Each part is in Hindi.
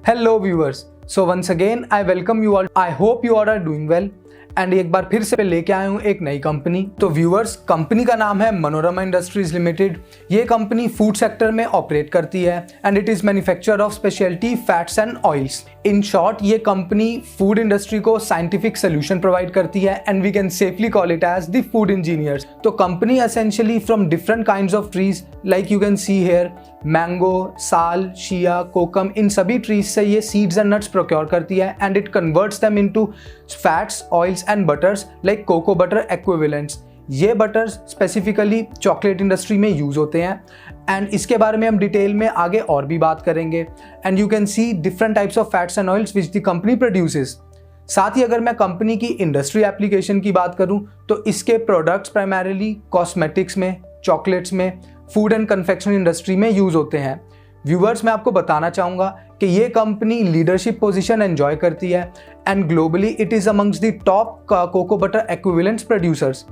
Hello viewers. So once again I welcome you all. I hope you all are doing well. And एक बार फिर से लेके आया हूँ एक नई कंपनी। तो व्यूअर्स, कंपनी का नाम है मनोरमा इंडस्ट्रीज लिमिटेड। ये कंपनी फूड सेक्टर में ऑपरेट करती है and it is manufacturer of speciality fats and oils. In short, ये कंपनी फूड इंडस्ट्री को साइंटिफिक सोल्यूशन प्रोवाइड करती है and we can safely call it as the food engineers. तो company essentially from different kinds of trees like you can see here mango, sal, shea, कोकम, इन सभी ट्रीज से ये सीड्स एंड नट्स प्रोक्योर करती है and it converts them into fats, oils and butters like cocoa butter equivalents. ये बटर्स स्पेसिफिकली चॉकलेट इंडस्ट्री में यूज होते हैं एंड इसके बारे में हम डिटेल में आगे और भी बात करेंगे। And you can C different types of fats and oils which the company produces. साथ ही अगर मैं कंपनी की इंडस्ट्री एप्लीकेशन की बात करूं तो इसके प्रोडक्ट्स प्राइमरीली कॉस्मेटिक्स में, चॉकलेट्स में, फूड एंड कन्फेक्शनरी इंडस्ट्री में यूज होते हैं। व्यूअर्स, मैं आपको बताना चाहूँगा कि ये कंपनी लीडरशिप पोजीशन एंजॉय करती है and globally it is amongst the top cocoa butter equivalents producers.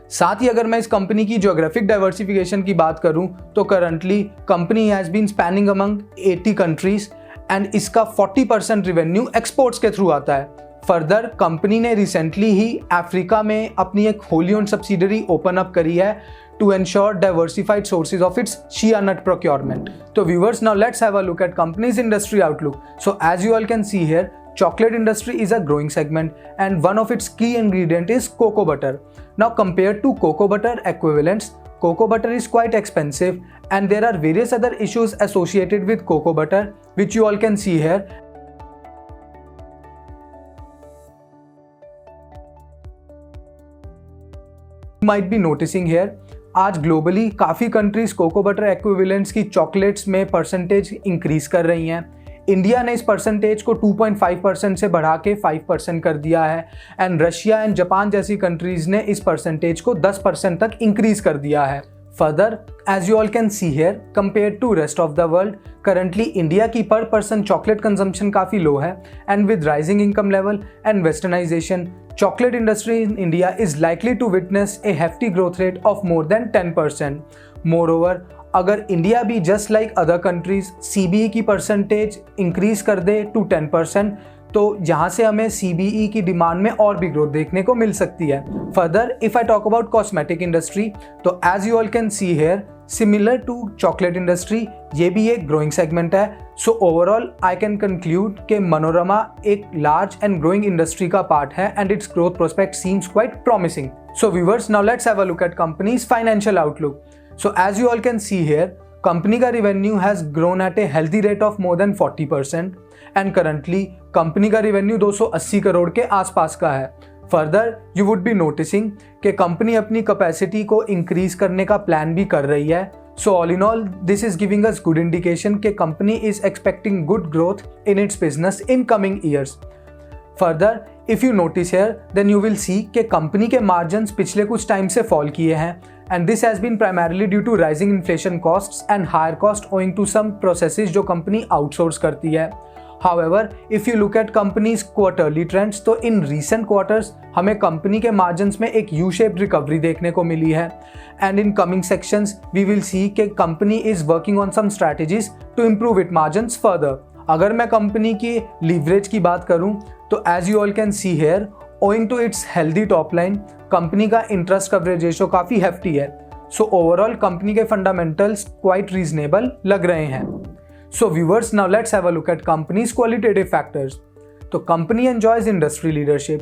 साथ ही अगर मैं इस कंपनी की ज्योग्राफिक डाइवर्सिफिकेशन की बात करूं तो currently company has been spanning among 80 countries and इसका 40% रेवेन्यू एक्सपोर्ट्स के थ्रू आता है। फर्दर, कंपनी ने रिसेंटली ही अफ्रीका में अपनी एक wholly owned subsidiary open up करी है to ensure diversified sources of its shea nut procurement. So viewers, now let's have a look at company's industry outlook. So as you all can see here, chocolate industry is a growing segment and one of its key ingredient is cocoa butter. Now compared to cocoa butter equivalents, cocoa butter is quite expensive and there are various other issues associated with cocoa butter which you all can see here. You might be noticing here, आज ग्लोबली काफ़ी कंट्रीज कोको बटर एक्विवेलेंट्स की चॉकलेट्स में परसेंटेज इंक्रीज कर रही हैं। इंडिया ने इस परसेंटेज को 2.5% से बढ़ा के 5% कर दिया है एंड रशिया एंड जापान जैसी कंट्रीज ने इस परसेंटेज को 10% तक इंक्रीज कर दिया है। Further, as you all can see here, compared to rest of the world, currently India की पर पर्सन चॉकलेट कंजम्पशन काफ़ी लो है and with rising income level and westernization, chocolate industry in India is likely to witness a hefty growth rate of more than 10%. Moreover, अगर इंडिया भी just like other countries CBE की परसेंटेज इंक्रीज कर दे to 10%, तो यहाँ से हमें CBE की डिमांड में और भी ग्रोथ देखने को मिल सकती है। Further, if I talk about cosmetic industry, तो as you all can see here, similar to chocolate industry, ये भी एक ग्रोइंग सेगमेंट है। So overall I can conclude कि मनोरमा एक लार्ज एंड ग्रोइंग इंडस्ट्री का पार्ट है and its growth prospect seems quite promising. So viewers, now let's have a look at company's financial outlook. So as you all can see here, company का revenue has grown at a healthy rate of more than 40% and currently company का रिवेन्यू 280 करोड़ के आसपास का है। Further, you would be noticing कि कंपनी अपनी कैपेसिटी को इंक्रीज करने का प्लान भी कर रही है। So all in all, this is giving us good indication कि company is expecting good growth in its business in coming years. Further, if you notice here, then you will see कि कंपनी के मार्जिन्स पिछले कुछ टाइम से फॉल किए हैं and this has been primarily due to rising inflation costs and higher cost owing to some processes जो कंपनी आउटसोर्स करती है। However, if you look at company's quarterly trends, तो in recent quarters हमें कंपनी के मार्जिन्स में एक U-shaped रिकवरी देखने को मिली है and in coming sections we will see कि company is working on some strategies to improve its margins further. अगर मैं कंपनी की लीवरेज की बात करूं तो as you all can see here, owing to its healthy top line, company का इंटरेस्ट कवरेज रेशो काफ़ी हेफ्टी है। सो ओवरऑल कंपनी के फंडामेंटल्स क्वाइट रीजनेबल लग रहे हैं। So viewers, now let's have a look at company's qualitative factors. तो company enjoys industry leadership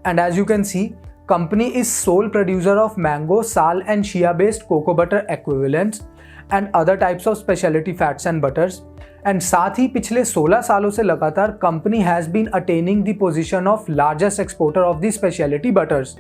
and as you can see, company is sole producer of mango, sal and shea based cocoa butter equivalents and other types of speciality fats and butters. And साथ ही पिछले 16 सालों से लगातार company has been attaining the position of largest exporter of the speciality butters.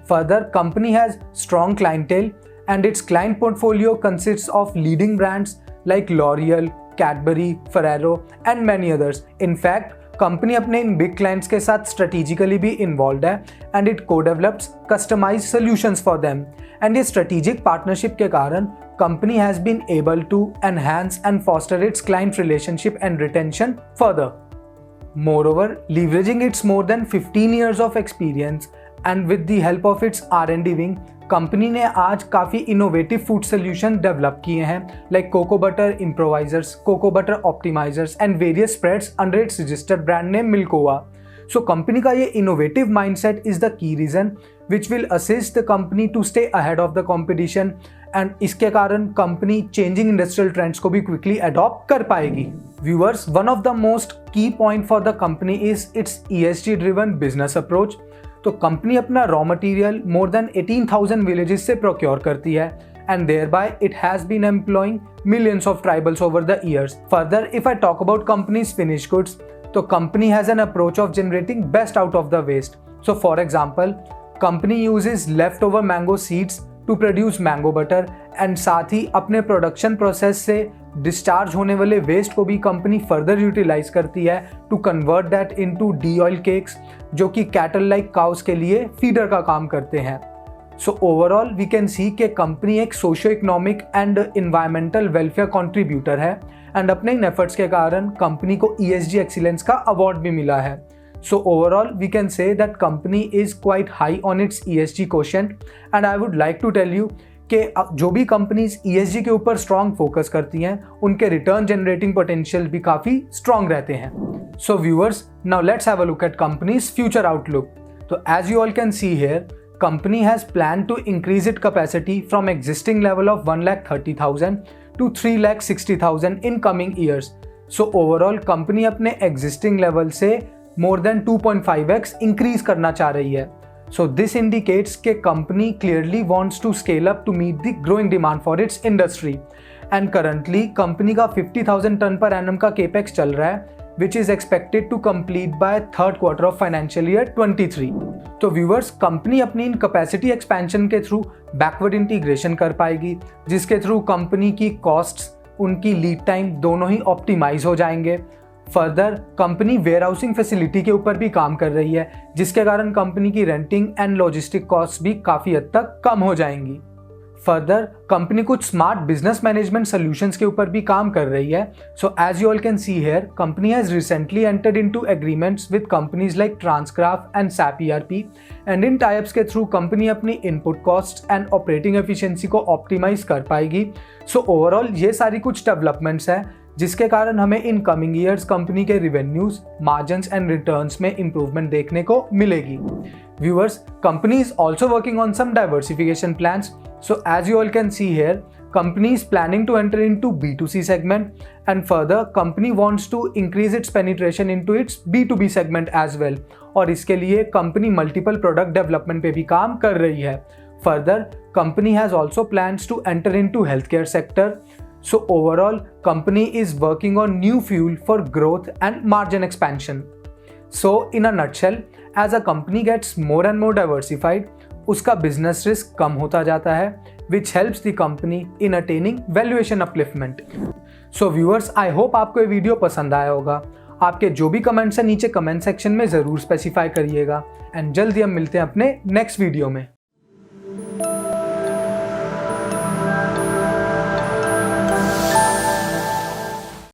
Further, company has strong clientele and its client portfolio consists of leading brands like L'Oreal, Cadbury, Ferrero and many others. In fact, company अपने इन बिग क्लाइंट्स के साथ स्ट्रेटेजिकली भी इन्वॉल्व है एंड इट को develops customised solutions for them and ये स्ट्रेटेजिक पार्टनरशिप के कारण company has been able to enhance and foster its client relationship and retention further. Moreover, leveraging its more than 15 years of experience and with the help of its R&D wing company ने आज काफ़ी इनोवेटिव फूड सोल्यूशन डेवलप किए हैं, like cocoa butter improvisers, cocoa butter optimisers and various spreads under its registered brand name Milkova. So company का ये innovative mindset is the key reason which will assist the company to stay ahead of the competition, and इसके कारण कंपनी चेंजिंग इंडस्ट्रियल ट्रेंड्स को भी क्विकली अडॉप्ट कर पाएगी। Viewers, one of the most key point for the company is its ESG driven business approach. तो कंपनी अपना raw material more than 18,000 villages से प्रोक्योर करती है, and thereby it has been employing millions of tribals over the years. Further, if I talk about company's finished goods, तो company has an approach of generating best out of the waste. So for example, company uses leftover mango seeds to produce mango butter, and साथ ही अपने प्रोडक्शन प्रोसेस से डिस्चार्ज होने वाले वेस्ट को भी कंपनी फर्दर यूटिलाइज करती है to convert that into de oil cakes, जो कि कैटल लाइक काउस के लिए फीडर का काम करते हैं। So overall we can see कि कंपनी एक socio economic and environmental welfare contributor है, एंड अपने इन एफर्ट्स के कारण कंपनी को ESG एक्सीलेंस का अवार्ड भी मिला है। So overall we can say that company is quite high on its ESG quotient, and I would like to tell you कि जो भी कंपनीज ESG के ऊपर स्ट्रॉन्ग फोकस करती हैं उनके रिटर्न जनरेटिंग पोटेंशियल भी काफ़ी स्ट्रॉन्ग रहते हैं। So viewers, now let's have a look at company's future outlook. तो as you all can see here, company has planned to increase its capacity from existing level of 1,30,000 to 3,60,000 in coming years. So overall company अपने existing level से more than 2.5x increase करना चाह रही है। So this indicates कि company clearly wants to scale up to meet the growing demand for its industry. And currently company का 50,000 टन पर annum का capex चल रहा है, which is expected to complete by third quarter of financial year 23. तो व्यूअर्स, कंपनी अपनी इन कैपेसिटी एक्सपेंशन के थ्रू बैकवर्ड इंटीग्रेशन कर पाएगी, जिसके थ्रू कंपनी की कॉस्ट्स, उनकी लीड टाइम दोनों ही ऑप्टिमाइज हो जाएंगे। फर्दर कंपनी वेयरहाउसिंग फैसिलिटी के ऊपर भी काम कर रही है, जिसके कारण कंपनी की रेंटिंग एंड लॉजिस्टिक कॉस्ट भी काफ़ी हद तक कम हो जाएंगी। फर्दर कंपनी कुछ स्मार्ट बिजनेस मैनेजमेंट सॉल्यूशंस के ऊपर भी काम कर रही है। So as you all can see here, company has recently entered into agreements with companies like Transcraft and SAP ERP, and इन टाइप्स के थ्रू कंपनी अपनी input cost and operating efficiency को ऑप्टिमाइज कर पाएगी। सो ओवरऑल ये सारी कुछ डेवलपमेंट्स हैं जिसके कारण हमें इन कमिंग ईयर्स कंपनी के रिवेन्यूज, मार्जिन्स एंड रिटर्न्स में इंप्रूवमेंट देखने को मिलेगी। Viewers, company is also working on some diversification plans. So as you all can see here, company is planning to enter into B2C segment, and further company wants to increase its penetration into its B2B segment as well. और इसके लिए कंपनी मल्टीपल प्रोडक्ट डेवलपमेंट पे भी काम कर रही है। Further company has also plans to enter into health care sector. So overall company is working on new fuel for growth and margin expansion. So in a nutshell, as a company gets more and more diversified, उसका बिजनेस रिस्क कम होता जाता है, which helps the company in attaining valuation upliftment. So viewers, I hope आपको ये वीडियो पसंद आया होगा। आपके जो भी कमेंट्स हैं नीचे कमेंट सेक्शन में ज़रूर स्पेसिफाई करिएगा, एंड जल्दी हम मिलते हैं अपने नेक्स्ट वीडियो में।